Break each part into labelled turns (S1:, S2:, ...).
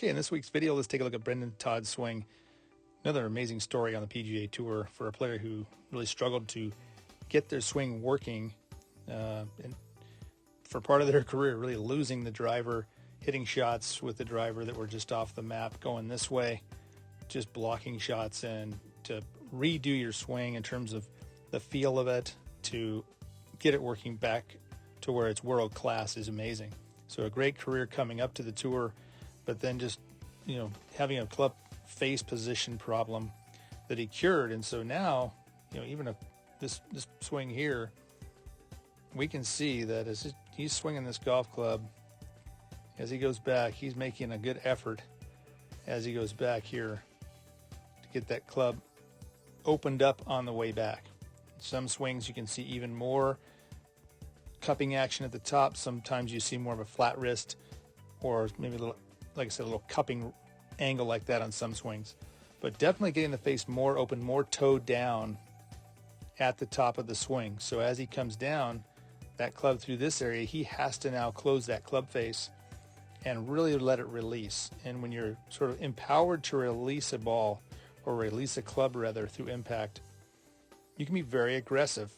S1: Okay, in this week's video, let's take a look at Brendan Todd Swing. Another amazing story on the PGA Tour for a player who really struggled to get their swing working and for part of their career, really losing the driver, hitting shots with the driver that were just off the map, going this way, just blocking shots, and to redo your swing in terms of the feel of it, to get it working back to where it's world class is amazing. So a great career coming up to the tour, but then just, having a club face position problem that he cured. And so now, even if this swing here, we can see that as he's swinging this golf club, as he goes back, he's making a good effort as he goes back here to get that club opened up on the way back. Some swings you can see even more cupping action at the top. Sometimes you see more of a flat wrist, or maybe a little, like I said, a little cupping angle like that on some swings. But definitely getting the face more open, more toe down at the top of the swing. So as he comes down that club through this area, he has to now close that club face and really let it release. And when you're sort of empowered to release a ball, or release a club rather, through impact, you can be very aggressive.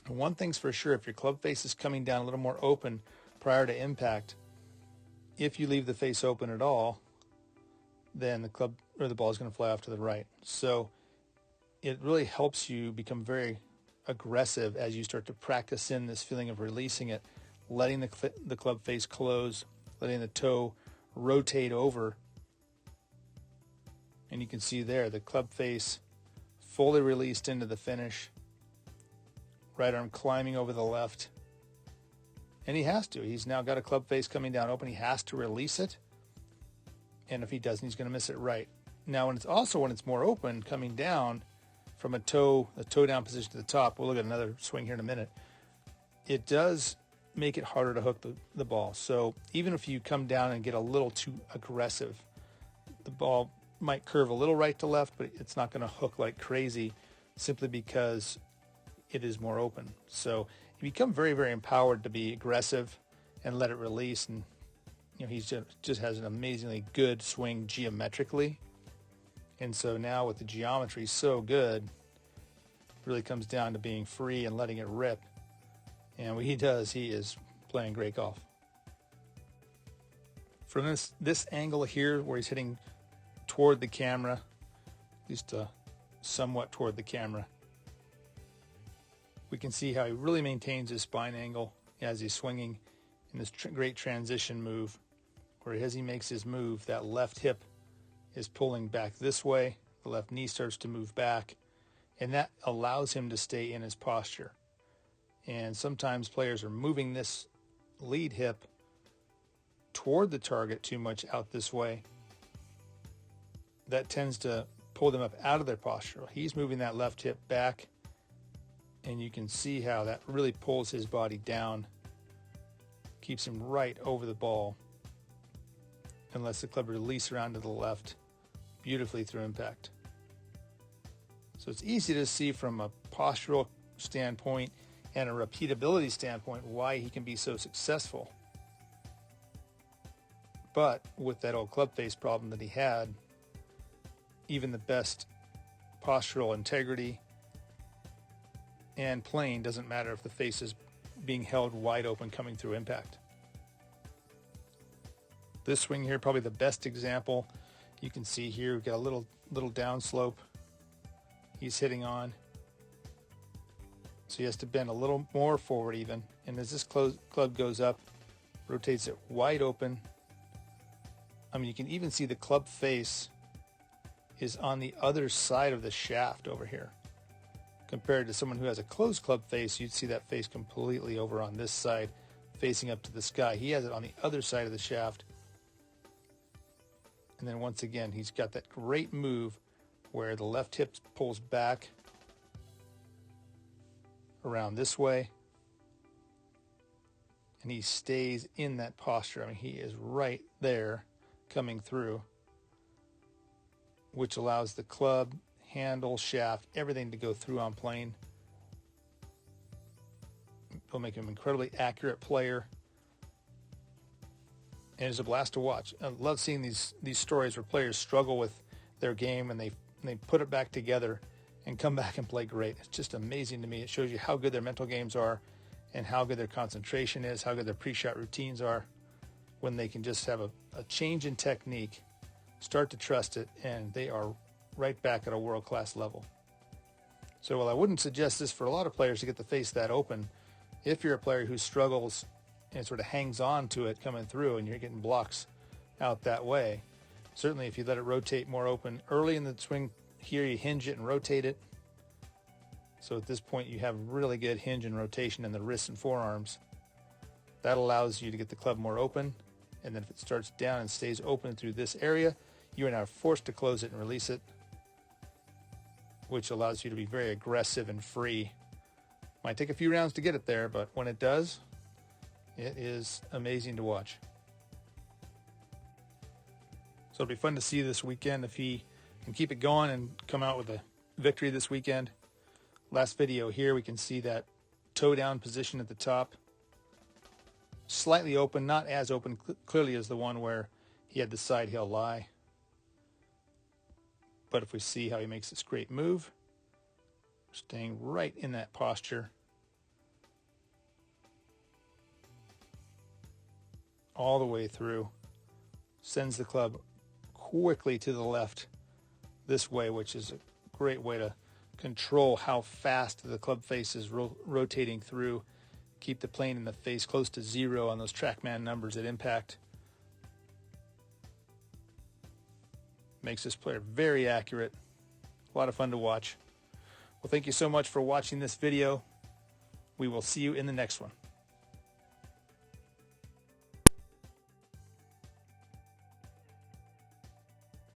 S1: And one thing's for sure, if your club face is coming down a little more open prior to impact, if you leave the face open at all, then the club or the ball is going to fly off to the right. So it really helps you become very aggressive as you start to practice in this feeling of releasing it, letting the club face close, letting the toe rotate over. And you can see there the club face fully released into the finish. Right arm climbing over the left. And he has to. He's now got a club face coming down open. He has to release it. And if he doesn't, he's going to miss it right. Now, when it's more open, coming down from a toe down position to the top, we'll look at another swing here in a minute, it does make it harder to hook the ball. So even if you come down and get a little too aggressive, the ball might curve a little right to left, but it's not going to hook like crazy simply because it is more open. So you become very, very empowered to be aggressive and let it release. And he just has an amazingly good swing geometrically. And so now with the geometry so good, it really comes down to being free and letting it rip. And what he does, he is playing great golf. From this angle here, where he's hitting toward the camera, at least somewhat toward the camera, we can see how he really maintains his spine angle as he's swinging in this great transition move, where as he makes his move, that left hip is pulling back this way, the left knee starts to move back, and that allows him to stay in his posture. And sometimes players are moving this lead hip toward the target too much out this way. That tends to pull them up out of their posture. He's moving that left hip back, and you can see how that really pulls his body down, keeps him right over the ball, and lets the club release around to the left beautifully through impact. So it's easy to see from a postural standpoint and a repeatability standpoint why he can be so successful. But with that old club face problem that he had, even the best postural integrity and playing doesn't matter if the face is being held wide open coming through impact. This swing here, probably the best example. You can see here we've got a little downslope he's hitting on. So he has to bend a little more forward even. And as this club goes up, rotates it wide open. I mean, you can even see the club face is on the other side of the shaft over here. Compared to someone who has a closed club face, you'd see that face completely over on this side, facing up to the sky. He has it on the other side of the shaft. And then once again, he's got that great move where the left hip pulls back around this way, and he stays in that posture. I mean, he is right there coming through, which allows the club, handle, shaft, everything to go through on plane. It'll make him an incredibly accurate player. and it's a blast to watch. I love seeing these stories where players struggle with their game and they put it back together and come back and play great. It's just amazing to me. It shows you how good their mental games are and how good their concentration is, how good their pre-shot routines are, when they can just have a change in technique, start to trust it, and they are right back at a world-class level. So while I wouldn't suggest this for a lot of players to get the face that open, if you're a player who struggles and sort of hangs on to it coming through and you're getting blocks out that way, certainly if you let it rotate more open early in the swing here, you hinge it and rotate it. So at this point you have really good hinge and rotation in the wrists and forearms. That allows you to get the club more open, and then if it starts down and stays open through this area, you are now forced to close it and release it, which allows you to be very aggressive and free. Might take a few rounds to get it there, but when it does, it is amazing to watch. So it'll be fun to see this weekend if he can keep it going and come out with a victory this weekend. Last video here, we can see that toe down position at the top. Slightly open, not as open clearly as the one where he had the side heel lie. But if we see how he makes this great move, staying right in that posture, all the way through, sends the club quickly to the left this way, which is a great way to control how fast the club face is rotating through. Keep the plane in the face close to 0 on those TrackMan numbers at impact. Makes this player very accurate. A lot of fun to watch. Well, thank you so much for watching this video. We will see you in the next one.